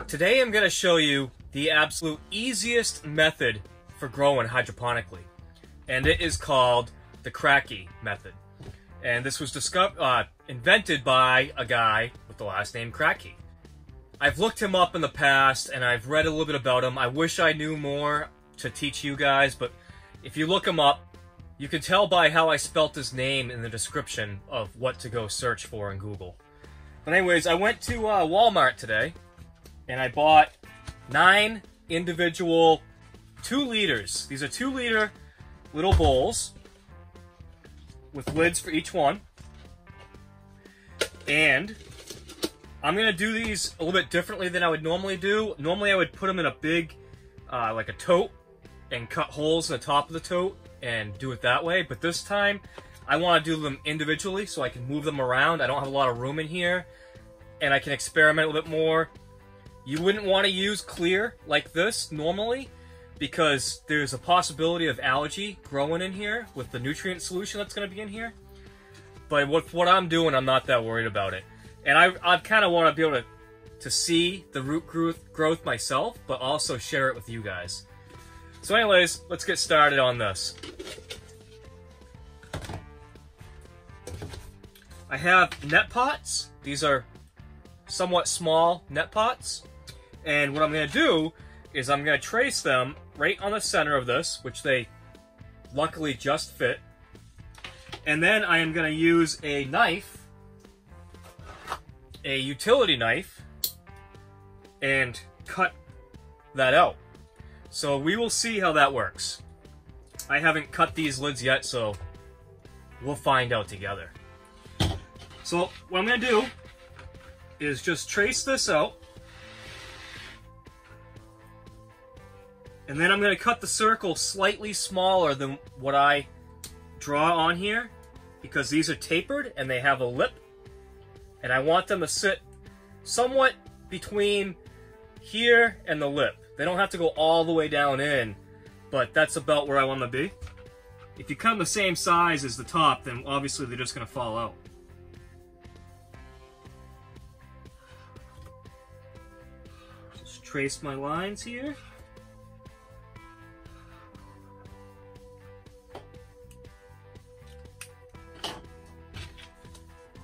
Today I'm going to show you the absolute easiest method for growing hydroponically, and it is called the Kratky method. And this was invented by a guy with the last name Kratky. I've looked him up in the past and I've read a little bit about him. I wish I knew more to teach you guys, but if you look him up, you can tell by how I spelt his name in the description of what to go search for in Google. But anyways, I went to Walmart today and I bought 9 individual 2 liters. These are 2-liter little bowls with lids for each one. And I'm going to do these a little bit differently than I would normally do. Normally I would put them in a big, like a tote, and cut holes in the top of the tote and do it that way. But this time I want to do them individually so I can move them around. I don't have a lot of room in here and I can experiment a little bit more. You wouldn't want to use clear like this normally because there's a possibility of algae growing in here with the nutrient solution that's going to be in here. But with what I'm doing, I'm not that worried about it. And I kind of want to be able to see the root growth myself, but also share it with you guys. So anyways, let's get started on this. I have net pots. These are somewhat small net pots. And what I'm going to do is I'm going to trace them right on the center of this, which they luckily just fit. And then I am going to use a knife, a utility knife, and cut that out. So we will see how that works. I haven't cut these lids yet, so we'll find out together. So what I'm going to do is just trace this out. And then I'm going to cut the circle slightly smaller than what I draw on here because these are tapered and they have a lip. And I want them to sit somewhat between here and the lip. They don't have to go all the way down in, but that's about where I want them to be. If you cut them the same size as the top, then obviously they're just going to fall out. Just trace my lines here.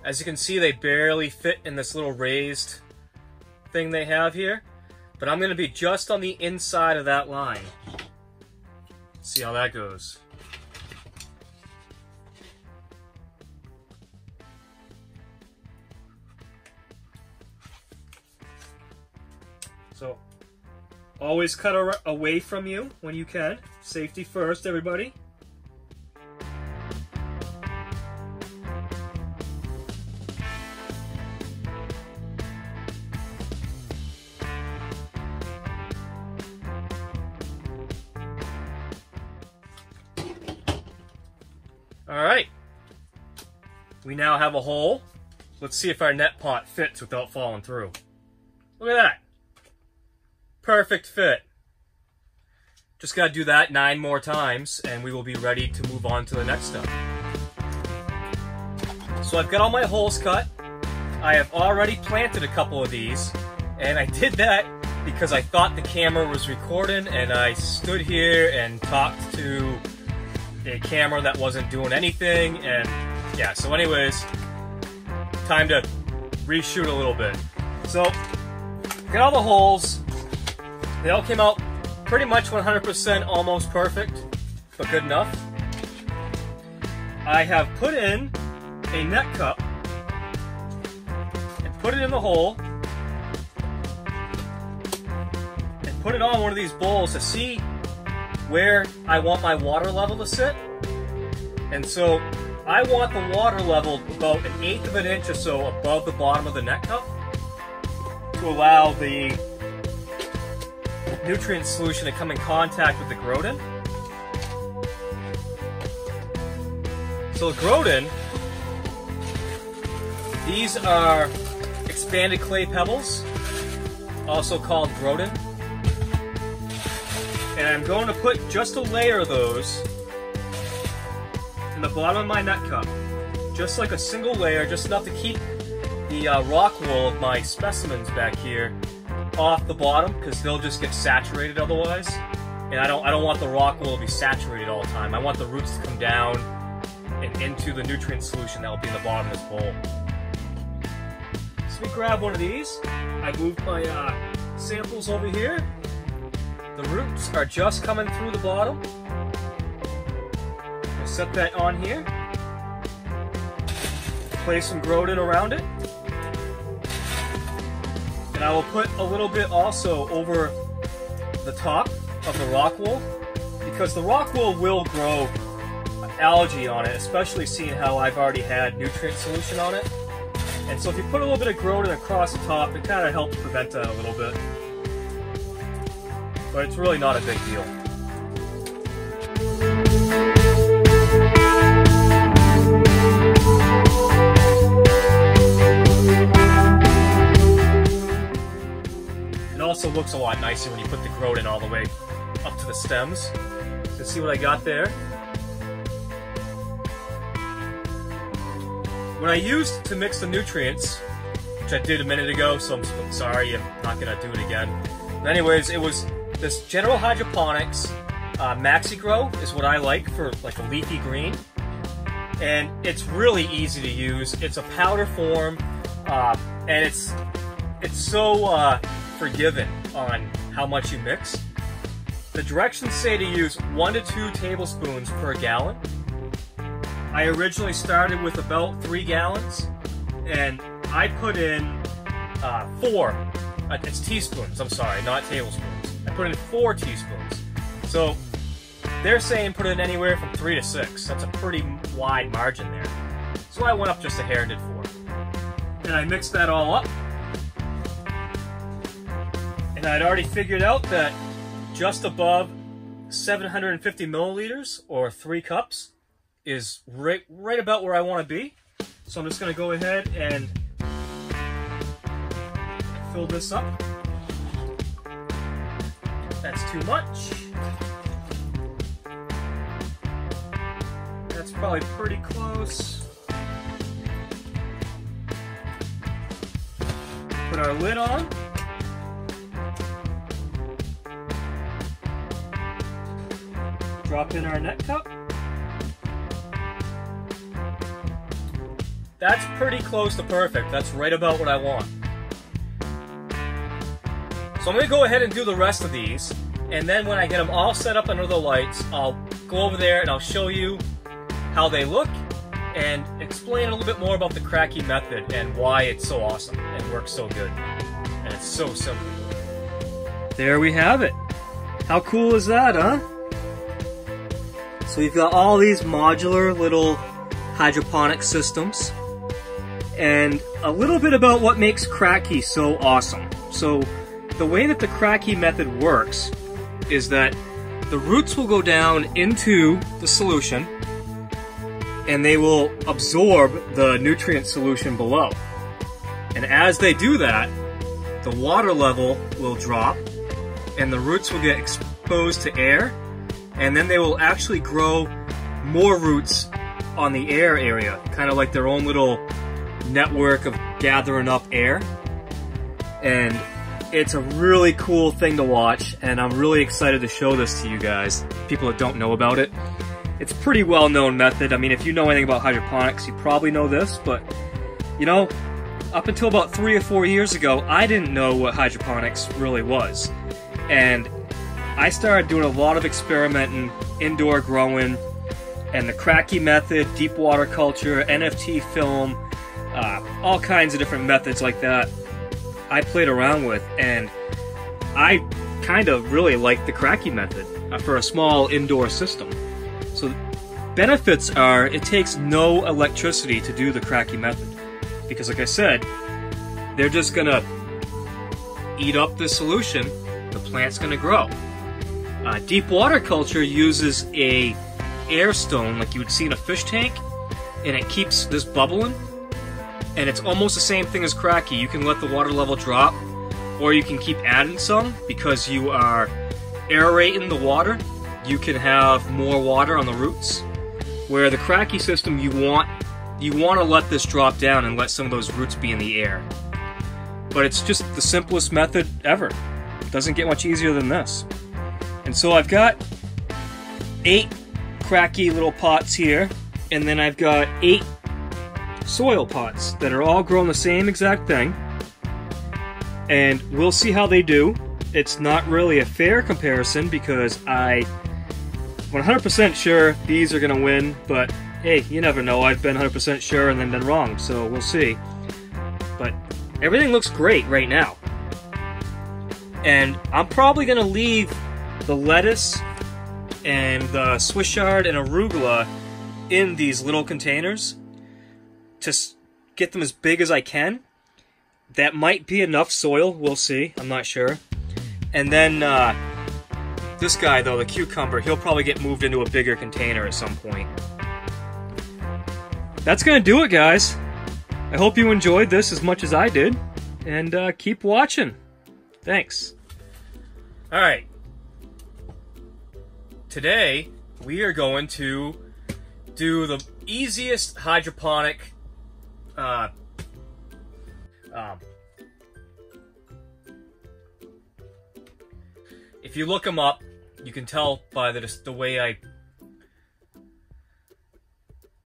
As you can see, they barely fit in this little raised thing they have here. But I'm going to be just on the inside of that line. Let's see how that goes. So, always cut away from you when you can. Safety first, everybody. Alright, we now have a hole. Let's see if our net pot fits without falling through. Look at that. Perfect fit. Just got to do that 9 more times and we will be ready to move on to the next step. So I've got all my holes cut. I have already planted a couple of these and I did that because I thought the camera was recording and I stood here and talked to a camera that wasn't doing anything, and yeah, so anyways, time to reshoot a little bit. So, got all the holes. They all came out pretty much 100% almost perfect, but good enough. I have put in a net cup and put it in the hole and put it on one of these bowls to see where I want my water level to sit. And so I want the water level about 1/8 of an inch or so above the bottom of the net cup to allow the nutrient solution to come in contact with the Groden. So the Groden, these are expanded clay pebbles, also called Groden. And I'm going to put just a layer of those in the bottom of my net cup. Just like a single layer, just enough to keep the rock wool of my specimens back here off the bottom because they'll just get saturated otherwise. And I don't want the rock wool to be saturated all the time. I want the roots to come down and into the nutrient solution that will be in the bottom of this bowl. So we grab one of these. I moved my samples over here. The roots are just coming through the bottom. I'll set that on here. Place some Groden around it. And I will put a little bit also over the top of the rock wool, because the rock wool will grow algae on it, especially seeing how I've already had nutrient solution on it. And so if you put a little bit of Groden across the top, it kind of helps prevent that a little bit. But it's really not a big deal. It also looks a lot nicer when you put the Groden all the way up to the stems. So see what I got there? What I used to mix the nutrients, which I did a minute ago, so I'm sorry, I'm not going to do it again. But anyways, it was this General Hydroponics Maxi Grow is what I like for like a leafy green. And it's really easy to use. It's a powder form, and it's so forgiving on how much you mix. The directions say to use 1 to 2 tablespoons per gallon. I originally started with about 3 gallons, and I put in 4. It's teaspoons, I'm sorry, not tablespoons. I put in 4 teaspoons. So they're saying put in anywhere from 3 to 6. That's a pretty wide margin there. So I went up just a hair and did 4. And I mixed that all up. And I'd already figured out that just above 750 milliliters, or 3 cups, is right about where I want to be. So I'm just going to go ahead and fill this up. That's too much. That's probably pretty close. Put our lid on. Drop in our net cup. That's pretty close to perfect. That's right about what I want. So I'm going to go ahead and do the rest of these, and then when I get them all set up under the lights, I'll go over there and I'll show you how they look and explain a little bit more about the Kratky method and why it's so awesome and works so good. And it's so simple. There we have it. How cool is that, huh? So we've got all these modular little hydroponic systems, and a little bit about what makes Kratky so awesome. So the way that the Kratky method works is that the roots will go down into the solution and they will absorb the nutrient solution below. And as they do that, the water level will drop and the roots will get exposed to air, and then they will actually grow more roots on the air area, kind of like their own little network of gathering up air. And it's a really cool thing to watch, and I'm really excited to show this to you guys, people that don't know about it. It's a pretty well-known method. I mean, if you know anything about hydroponics, you probably know this, but you know, up until about 3 or 4 years ago, I didn't know what hydroponics really was. And I started doing a lot of experimenting, indoor growing, and the Kratky method, deep water culture, NFT film, all kinds of different methods like that I played around with, and I kind of really like the Kratky method for a small indoor system. So benefits are, it takes no electricity to do the Kratky method, because like I said, they're just gonna eat up the solution, the plant's gonna grow. Deep water culture uses a air stone like you would see in a fish tank, and it keeps this bubbling, and it's almost the same thing as Kratky. You can let the water level drop, or you can keep adding some because you are aerating the water. You can have more water on the roots, where the Kratky system, you want to let this drop down and let some of those roots be in the air. but it's just the simplest method ever. It doesn't get much easier than this. And so I've got 8 Kratky little pots here, and then I've got 8 soil pots that are all growing the same exact thing. And we'll see how they do. It's not really a fair comparison because I'm 100% sure these are going to win, but hey, you never know. I've been 100% sure and then been wrong, so we'll see. But everything looks great right now. And I'm probably going to leave the lettuce and the Swiss chard and arugula in these little containers to get them as big as I can. That might be enough soil, we'll see, I'm not sure. And then this guy though, the cucumber, he'll probably get moved into a bigger container at some point. That's gonna do it, guys. I hope you enjoyed this as much as I did, and keep watching. Thanks. Alright. Today, we are going to do the easiest hydroponic if you look them up, you can tell by the way I